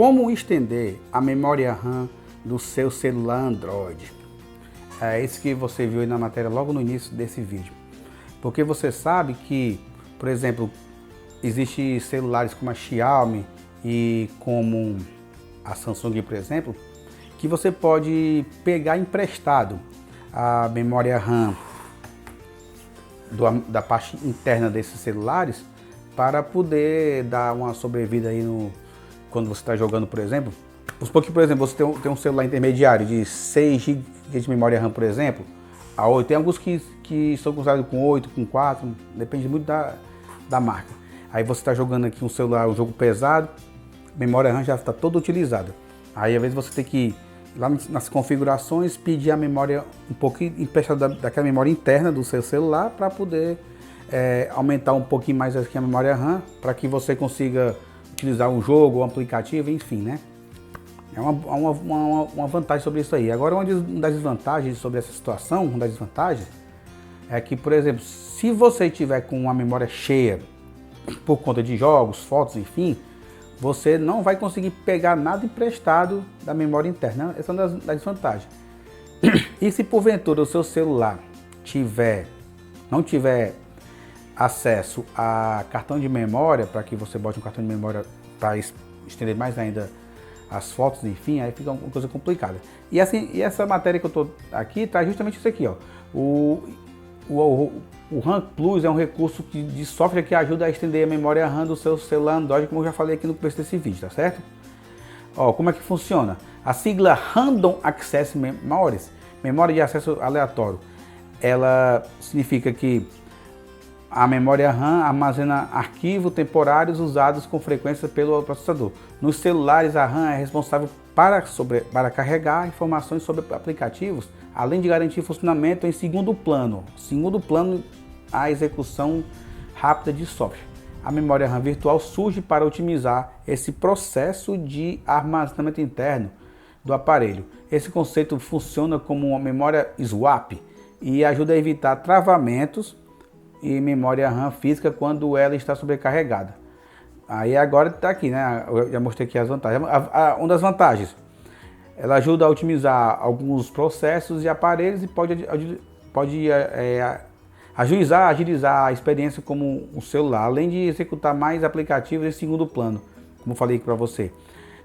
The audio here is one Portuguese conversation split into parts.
Como estender a memória RAM do seu celular Android? É isso que você viu aí na matéria logo no início desse vídeo. Porque você sabe que, por exemplo, existem celulares como a Xiaomi e como a Samsung, por exemplo, que você pode pegar emprestado a memória RAM da parte interna desses celulares para poder dar uma sobrevida aí quando você está jogando, por exemplo. Supor que, por exemplo, você tem um celular intermediário de 6 GB de memória RAM, por exemplo, a 8. Tem alguns que são usados com 8, com 4, depende muito da marca. Aí você está jogando aqui um jogo pesado, a memória RAM já está toda utilizada. Aí às vezes você tem que ir lá nas configurações, pedir a memória um pouquinho emprestada daquela memória interna do seu celular para poder aumentar um pouquinho mais aqui a memória RAM, para que você consiga utilizar um jogo, um aplicativo, enfim, né? É uma vantagem sobre isso aí. Agora, uma das desvantagens sobre essa situação, uma das desvantagens, é que, por exemplo, se você tiver com uma memória cheia por conta de jogos, fotos, enfim, você não vai conseguir pegar nada emprestado da memória interna. Essa é uma das desvantagens. E se porventura o seu celular não tiver acesso a cartão de memória, para que você bote um cartão de memória para estender mais ainda as fotos, enfim, aí fica uma coisa complicada. E essa matéria que eu estou aqui traz justamente isso aqui, ó. O RAM Plus é um recurso de software que ajuda a estender a memória RAM do seu celular Android, como eu já falei aqui no começo desse vídeo, tá certo? Ó, como é que funciona? A sigla Random Access Memories, memória de acesso aleatório, ela significa que a memória RAM armazena arquivos temporários usados com frequência pelo processador. Nos celulares, a RAM é responsável para carregar informações sobre aplicativos, além de garantir funcionamento em segundo plano. Segundo plano, a execução rápida de software. A memória RAM virtual surge para otimizar esse processo de armazenamento interno do aparelho. Esse conceito funciona como uma memória swap e ajuda a evitar travamentos e memória RAM física quando ela está sobrecarregada. Aí agora está aqui, né? Eu já mostrei aqui as vantagens. Uma das vantagens, ela ajuda a otimizar alguns processos e aparelhos e pode agilizar a experiência como um celular, além de executar mais aplicativos em segundo plano, como eu falei aqui para você.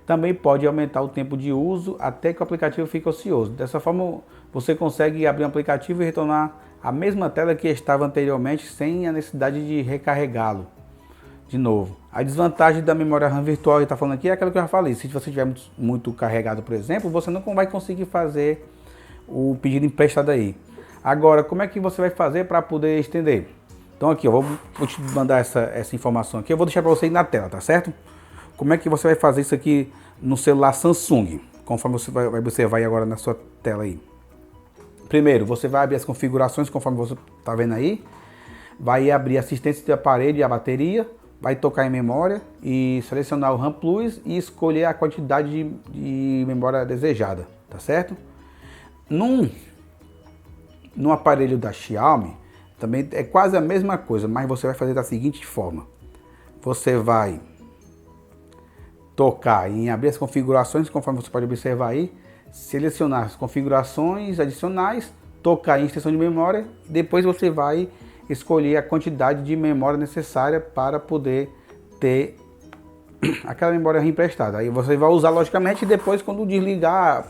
Também pode aumentar o tempo de uso até que o aplicativo fique ocioso. Dessa forma, você consegue abrir um aplicativo e retornar a mesma tela que estava anteriormente sem a necessidade de recarregá-lo de novo. A desvantagem da memória RAM virtual que está falando aqui é aquela que eu já falei. Se você tiver muito carregado, por exemplo, você não vai conseguir fazer o pedido emprestado aí. Agora, como é que você vai fazer para poder estender? Então aqui, eu vou te mandar essa informação aqui. Eu vou deixar para você aí na tela, tá certo? Como é que você vai fazer isso aqui no celular Samsung? Conforme você vai observar aí agora na sua tela aí. Primeiro, você vai abrir as configurações, conforme você está vendo aí. Vai abrir assistência de aparelho e a bateria. Vai tocar em memória e selecionar o RAM Plus e escolher a quantidade de memória desejada, tá certo? No aparelho da Xiaomi, também é quase a mesma coisa, mas você vai fazer da seguinte forma. Você vai tocar em abrir as configurações, conforme você pode observar aí, selecionar as configurações adicionais, tocar em extensão de memória, e depois você vai escolher a quantidade de memória necessária para poder ter aquela memória emprestada. Aí você vai usar logicamente depois quando desligar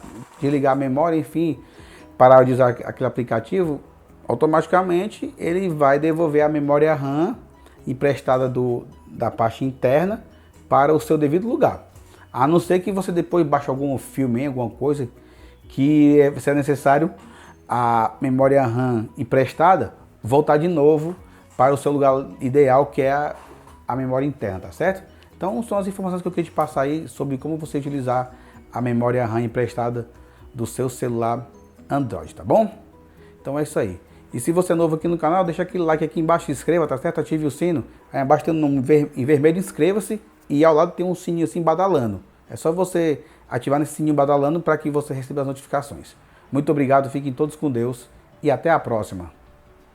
a memória, enfim, parar de usar aquele aplicativo, automaticamente ele vai devolver a memória RAM emprestada da parte interna para o seu devido lugar. A não ser que você depois baixe algum filme, alguma coisa que seja necessário a memória RAM emprestada voltar de novo para o seu lugar ideal, que é a memória interna, tá certo? Então são as informações que eu queria te passar aí sobre como você utilizar a memória RAM emprestada do seu celular Android, tá bom? Então é isso aí. E se você é novo aqui no canal, deixa aquele like aqui embaixo, se inscreva, tá certo? Ative o sino. Aí embaixo tem um nome em vermelho, inscreva-se. E ao lado tem um sininho assim badalando. É só você ativar nesse sininho badalando para que você receba as notificações. Muito obrigado, fiquem todos com Deus e até a próxima.